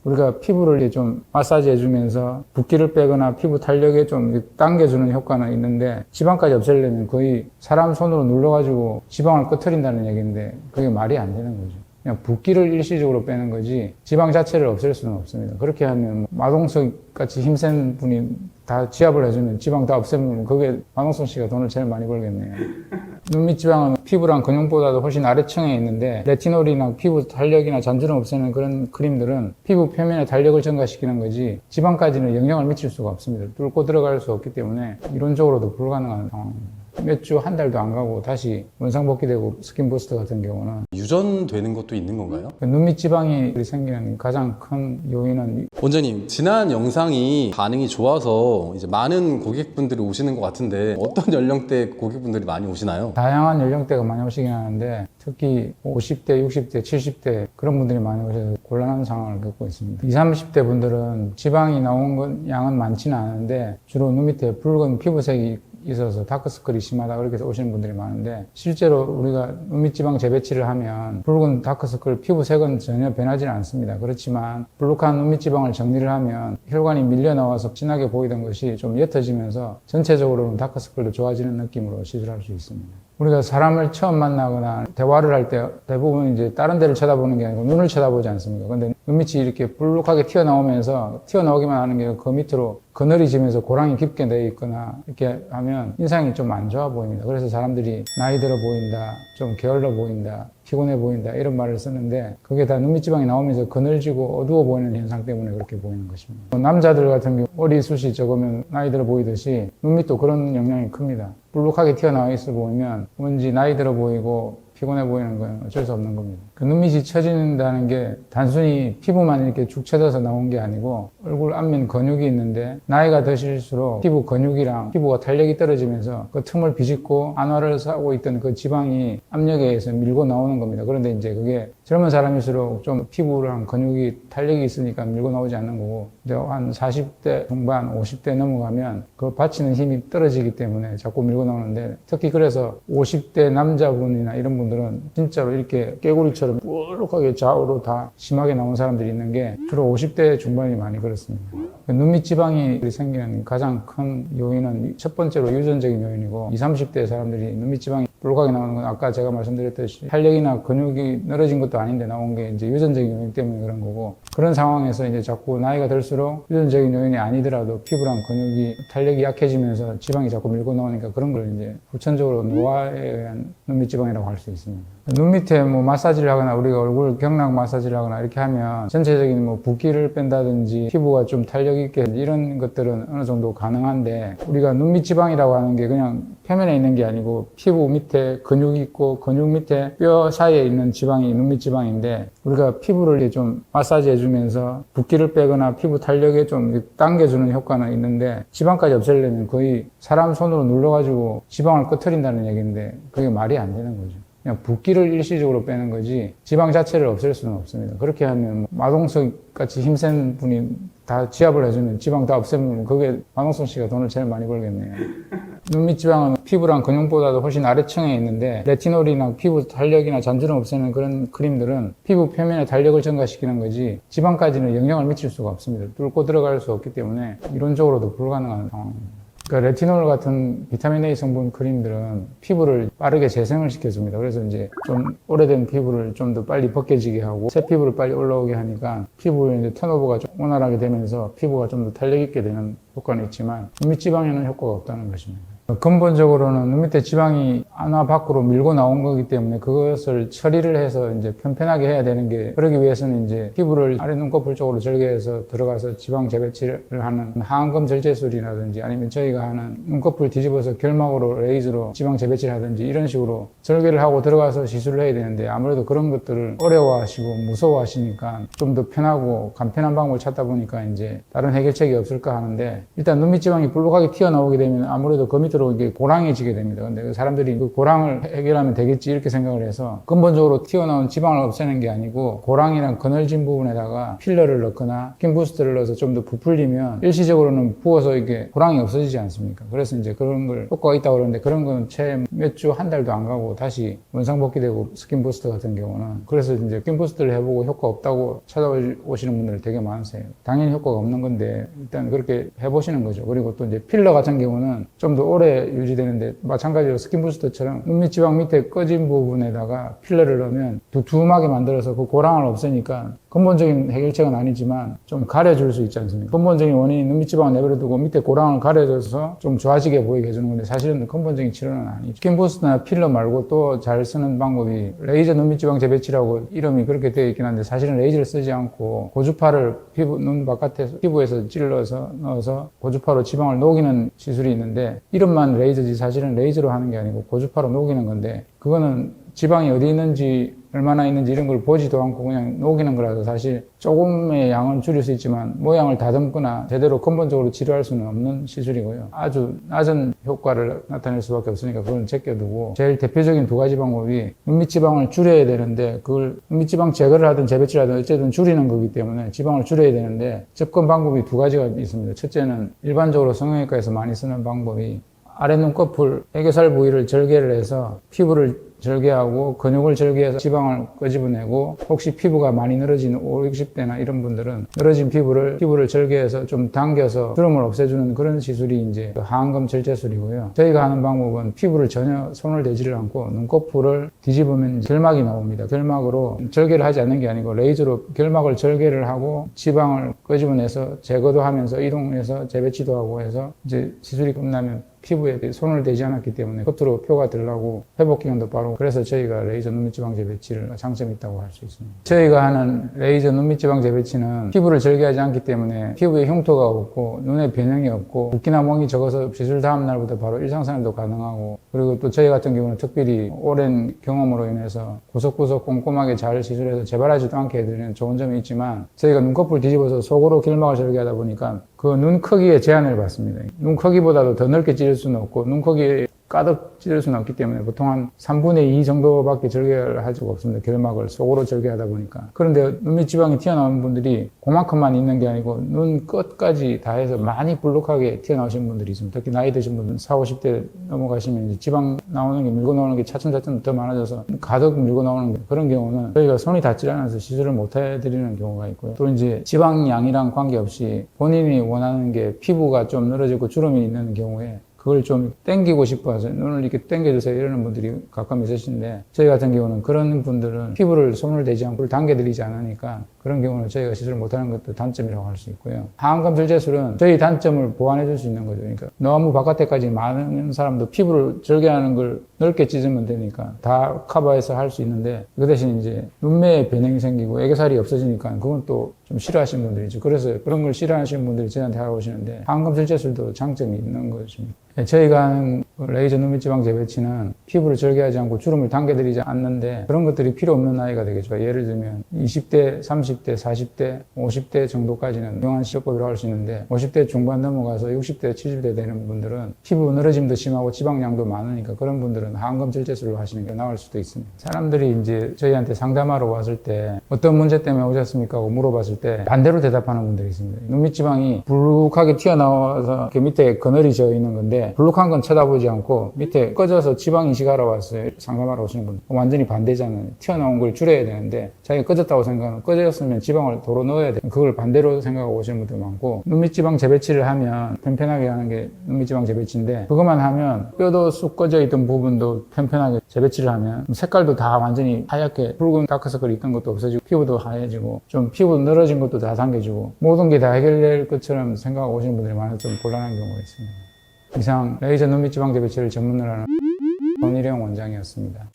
우리가 피부를 좀 마사지 해주면서 붓기를 빼거나 피부 탄력에 좀 당겨주는 효과는 있는데 지방까지 없애려면 거의 사람 손으로 눌러가지고 지방을 끄트린다는 얘기인데 그게 말이 안 되는 거죠. 그냥 붓기를 일시적으로 빼는 거지 지방 자체를 없앨 수는 없습니다. 그렇게 하면 마동석 같이 힘센 분이 다 지압을 해주면 지방 다 없애면 그게 마동석 씨가 돈을 제일 많이 벌겠네요. 눈밑 지방은 피부랑 근육보다도 훨씬 아래층에 있는데 레티놀이나 피부 탄력이나 잔주름 없애는 그런 크림들은 피부 표면의 탄력을 증가시키는 거지 지방까지는 영향을 미칠 수가 없습니다. 뚫고 들어갈 수 없기 때문에 이론적으로도 불가능한 상황입니다. 몇 주, 한 달도 안 가고 다시 원상복귀되고 스킨 부스터 같은 경우는 유전되는 것도 있는 건가요? 눈밑 지방이 생기는 가장 큰 요인은 원장님, 지난 영상이 반응이 좋아서 이제 많은 고객분들이 오시는 것 같은데 어떤 연령대 고객분들이 많이 오시나요? 다양한 연령대가 많이 오시긴 하는데 특히 50대, 60대, 70대 그런 분들이 많이 오셔서 곤란한 상황을 겪고 있습니다. 20, 30대 분들은 지방이 나온 건 양은 많지는 않은데 주로 눈 밑에 붉은 피부색이 있어서 다크서클이 심하다 그렇게 해서 오시는 분들이 많은데 실제로 우리가 눈밑지방 재배치를 하면 붉은 다크서클 피부색은 전혀 변하지는 않습니다. 그렇지만 불룩한 눈밑지방을 정리를 하면 혈관이 밀려 나와서 진하게 보이던 것이 좀 옅어지면서 전체적으로는 다크서클도 좋아지는 느낌으로 시술할 수 있습니다. 우리가 사람을 처음 만나거나 대화를 할 때 대부분 이제 다른 데를 쳐다보는 게 아니고 눈을 쳐다보지 않습니까? 근데 눈밑이 이렇게 불룩하게 튀어나오면서 튀어나오기만 하는 게 그 밑으로 그늘이 지면서 고랑이 깊게 내어 있거나 이렇게 하면 인상이 좀 안 좋아 보입니다. 그래서 사람들이 나이 들어 보인다, 좀 게을러 보인다, 피곤해 보인다 이런 말을 쓰는데 그게 다 눈밑지방이 나오면서 그늘지고 어두워 보이는 현상 때문에 그렇게 보이는 것입니다. 남자들 같은 경우 머리숱이 적으면 나이 들어 보이듯이 눈밑도 그런 영향이 큽니다. 불룩하게 튀어나와 있어 보이면 뭔지 나이 들어 보이고 피곤해 보이는 건 어쩔 수 없는 겁니다. 그 눈밑이 처진다는 게 단순히 피부만 이렇게 축 처져서 나온 게 아니고 얼굴 앞면 근육이 있는데 나이가 드실수록 피부 근육이랑 피부가 탄력이 떨어지면서 그 틈을 비집고 안화를 하고 있던 그 지방이 압력에 의해서 밀고 나오는 겁니다. 그런데 이제 그게 젊은 사람일수록 좀 피부랑 근육이 탄력이 있으니까 밀고 나오지 않는 거고 이제 한 40대 중반, 50대 넘어가면 그 받치는 힘이 떨어지기 때문에 자꾸 밀고 나오는데 특히 그래서 50대 남자분이나 이런 분들은 진짜로 이렇게 깨구리처럼 뿔룩하게 좌우로 다 심하게 나온 사람들이 있는 게 주로 50대 중반이 많이 그렇습니다. 눈밑 지방이 생기는 가장 큰 요인은 첫 번째로 유전적인 요인이고 20, 30대 사람들이 눈밑 지방이 뿔룩하게 나오는 건 아까 제가 말씀드렸듯이 탄력이나 근육이 늘어진 것도 아닌데 나온 게 이제 유전적인 요인 때문에 그런 거고 그런 상황에서 이제 자꾸 나이가 들수록 유전적인 요인이 아니더라도 피부랑 근육이 탄력이 약해지면서 지방이 자꾸 밀고 나오니까 그런 걸 이제 후천적으로 노화에 의한 눈밑 지방이라고 할 수 있습니다. 눈 밑에 뭐 마사지를 하거나 우리가 얼굴 경락 마사지를 하거나 이렇게 하면 전체적인 뭐 붓기를 뺀다든지 피부가 좀 탄력 있게 이런 것들은 어느 정도 가능한데 우리가 눈밑 지방이라고 하는 게 그냥 표면에 있는 게 아니고 피부 밑에 근육이 있고 근육 밑에 뼈 사이에 있는 지방이 눈밑 지방인데 우리가 피부를 좀 마사지 해주면서 붓기를 빼거나 피부 탄력에 좀 당겨주는 효과는 있는데 지방까지 없애려면 거의 사람 손으로 눌러가지고 지방을 끄트린다는 얘기인데 그게 말이 안 되는 거죠. 그냥 붓기를 일시적으로 빼는 거지 지방 자체를 없앨 수는 없습니다. 그렇게 하면 마동석 같이 힘센 분이 다 지압을 해주면 지방 다 없애면 그게 마동석 씨가 돈을 제일 많이 벌겠네요. 눈밑 지방은 피부랑 근육보다도 훨씬 아래층에 있는데 레티놀이나 피부 탄력이나 잔주름 없애는 그런 크림들은 피부 표면의 탄력을 증가시키는 거지 지방까지는 영향을 미칠 수가 없습니다. 뚫고 들어갈 수 없기 때문에 이론적으로도 불가능한 상황입니다. 그러니까 레티놀 같은 비타민 A 성분 크림들은 피부를 빠르게 재생을 시켜줍니다. 그래서 이제 좀 오래된 피부를 좀 더 빨리 벗겨지게 하고 새 피부를 빨리 올라오게 하니까 피부의 이제 턴오버가 좀 원활하게 되면서 피부가 좀 더 탄력 있게 되는 효과는 있지만 눈밑 지방에는 효과가 없다는 것입니다. 근본적으로는 눈 밑에 지방이 안화 밖으로 밀고 나온 거기 때문에 그것을 처리를 해서 이제 편편하게 해야 되는 게 그러기 위해서는 이제 피부를 아래 눈꺼풀 쪽으로 절개해서 들어가서 지방 재배치를 하는 하안검 절제술이라든지 아니면 저희가 하는 눈꺼풀 뒤집어서 결막으로 레이저로 지방 재배치를 하든지 이런 식으로 절개를 하고 들어가서 시술을 해야 되는데 아무래도 그런 것들을 어려워하시고 무서워하시니까 좀 더 편하고 간편한 방법을 찾다 보니까 이제 다른 해결책이 없을까 하는데 일단 눈밑 지방이 불룩하게 튀어나오게 되면 아무래도 그 밑으로 갈수록 이게 고랑해지게 됩니다. 근데 그 사람들이 그 고랑을 해결하면 되겠지 이렇게 생각을 해서 근본적으로 튀어나온 지방을 없애는 게 아니고 고랑이랑 그늘진 부분에다가 필러를 넣거나 스킨 부스트를 넣어서 좀 더 부풀리면 일시적으로는 부어서 이게 고랑이 없어지지 않습니까? 그래서 이제 그런 걸 효과가 있다고 그러는데 그런 건 채 몇 주, 한 달도 안 가고 다시 원상복귀되고 스킨 부스트 같은 경우는 그래서 이제 스킨 부스트를 해보고 효과 없다고 찾아오시는 분들 되게 많으세요. 당연히 효과가 없는 건데 일단 그렇게 해보시는 거죠. 그리고 또 이제 필러 같은 경우는 좀 더 오래 유지되는데 마찬가지로 스킨 부스트처럼 눈밑 지방 밑에 꺼진 부분에다가 필러를 넣으면 두툼하게 만들어서 그 고랑을 없애니까 근본적인 해결책은 아니지만 좀 가려줄 수 있지 않습니까? 근본적인 원인이 눈밑 지방을 내버려두고 밑에 고랑을 가려줘서 좀 좋아지게 보이게 해주는 건데 사실은 근본적인 치료는 아니죠. 스킨 부스트나 필러 말고 또 잘 쓰는 방법이 레이저 눈밑 지방 재배치라고 이름이 그렇게 되어 있긴 한데 사실은 레이저를 쓰지 않고 고주파를 눈 바깥에 피부에서 찔러서 넣어서 고주파로 지방을 녹이는 시술이 있는데 이름만 레이저지 사실은 레이저로 하는 게 아니고 고주파로 녹이는 건데 그거는 지방이 어디 있는지 얼마나 있는지 이런 걸 보지도 않고 그냥 녹이는 거라서 사실 조금의 양은 줄일 수 있지만 모양을 다듬거나 제대로 근본적으로 치료할 수는 없는 시술이고요. 아주 낮은 효과를 나타낼 수밖에 없으니까 그건 제껴두고 제일 대표적인 두 가지 방법이 눈밑 지방을 줄여야 되는데 그걸 눈밑 지방 제거를 하든 재배치를 하든 어쨌든 줄이는 거기 때문에 지방을 줄여야 되는데 접근 방법이 두 가지가 있습니다. 첫째는 일반적으로 성형외과에서 많이 쓰는 방법이 아래 눈꺼풀 애교살 부위를 절개를 해서 피부를 절개하고 근육을 절개해서 지방을 끄집어내고 혹시 피부가 많이 늘어진 50, 60대나 이런 분들은 늘어진 피부를 절개해서 좀 당겨서 주름을 없애주는 그런 시술이 이제 하안검 절제술이고요. 저희가 하는 방법은 피부를 전혀 손을 대지를 않고 눈꺼풀을 뒤집으면 결막이 나옵니다. 결막으로 절개를 하지 않는 게 아니고 레이저로 결막을 절개를 하고 지방을 끄집어내서 제거도 하면서 이동해서 재배치도 하고 해서 이제 시술이 끝나면 피부에 손을 대지 않았기 때문에 겉으로 표가 들라고 회복 기간도 빠르고 그래서 저희가 레이저 눈밑 지방 재배치를 장점이 있다고 할 수 있습니다. 저희가 하는 레이저 눈밑 지방 재배치는 피부를 절개하지 않기 때문에 피부에 흉터가 없고 눈에 변형이 없고 붓기나 멍이 적어서 시술 다음 날부터 바로 일상생활도 가능하고 그리고 또 저희 같은 경우는 특별히 오랜 경험으로 인해서 구석구석 꼼꼼하게 잘 시술해서 재발하지도 않게 해드리는 좋은 점이 있지만 저희가 눈꺼풀 뒤집어서 속으로 결막을 절개하다 보니까 그 눈 크기에 제한을 받습니다. 눈 크기보다도 더 넓게 찌를 수는 없고 눈 크기에 가득 찌를 수는 없기 때문에 보통 한 3분의 2 정도밖에 절개를 할 수가 없습니다. 결막을 속으로 절개하다 보니까. 그런데 눈밑 지방이 튀어나오는 분들이 그만큼만 있는 게 아니고 눈 끝까지 다 해서 많이 불룩하게 튀어나오신 분들이 있습니다. 특히 나이 드신 분들은 40, 50대 넘어가시면 이제 지방 나오는 게 밀고 나오는 게 차츰차츰 더 많아져서 가득 밀고 나오는 그런 경우는 저희가 손이 닿지 않아서 시술을 못 해드리는 경우가 있고요. 또 이제 지방량이랑 관계없이 본인이 원하는 게 피부가 좀 늘어지고 주름이 있는 경우에 그걸 좀 당기고 싶어서 눈을 이렇게 당겨주세요 이러는 분들이 가끔 있으신데 저희 같은 경우는 그런 분들은 피부를 손을 대지 않고 당겨드리지 않으니까 그런 경우는 저희가 시술을 못하는 것도 단점이라고 할 수 있고요. 하안검 절제술은 저희 단점을 보완해 줄 수 있는 거죠. 그러니까 너무 바깥에까지 많은 사람도 피부를 절개하는 걸 넓게 찢으면 되니까 다 커버해서 할 수 있는데 그 대신 이제 눈매에 변형이 생기고 애교살이 없어지니까 그건 또 좀 싫어하시는 분들이죠. 그래서 그런 걸 싫어하시는 분들이 저희한테 하러 오시는데 하안검 절제술도 장점이 있는 것입니다. 저희가 하는 레이저 눈밑 지방 재배치는 피부를 절개하지 않고 주름을 당겨드리지 않는데 그런 것들이 필요 없는 나이가 되겠죠. 예를 들면 20대, 30대, 40대, 50대 정도까지는 유용한 시술법이라고 할 수 있는데 50대 중반 넘어가서 60대, 70대 되는 분들은 피부 늘어짐도 심하고 지방량도 많으니까 그런 분들은 하안검 절제술로 하시는 게 나을 수도 있습니다. 사람들이 이제 저희한테 상담하러 왔을 때 어떤 문제 때문에 오셨습니까? 하고 물어봤을 때 반대로 대답하는 분들이 있습니다. 눈밑 지방이 불룩하게 튀어나와서 이렇게 밑에 그늘이 져 있는 건데 불룩한 건 쳐다보지 않고 밑에 꺼져서 지방 이식하러 왔어요. 상담하러 오시는 분 완전히 반대잖아요. 튀어나온 걸 줄여야 되는데 자기가 꺼졌다고 생각하면 꺼졌으면 지방을 도로 넣어야 돼. 그걸 반대로 생각하고 오시는 분들 많고 눈밑 지방 재배치를 하면 편편하게 하는 게 눈밑 지방 재배치인데 그것만 하면 뼈도 쑥 꺼져 있던 부분도 편편하게 재배치를 하면 색깔도 다 완전히 하얗게 붉은 다크서클이 있던 것도 없어지고 피부도 하얘지고 좀 피부 늘어진 것도 다 당겨지고 모든 게 다 해결될 것처럼 생각하고 오시는 분들이 많아서 좀 곤란한 경우가 있습니다. 이상 레이저 눈밑 지방 재배치를 전문으로 하는 손일영 원장이었습니다.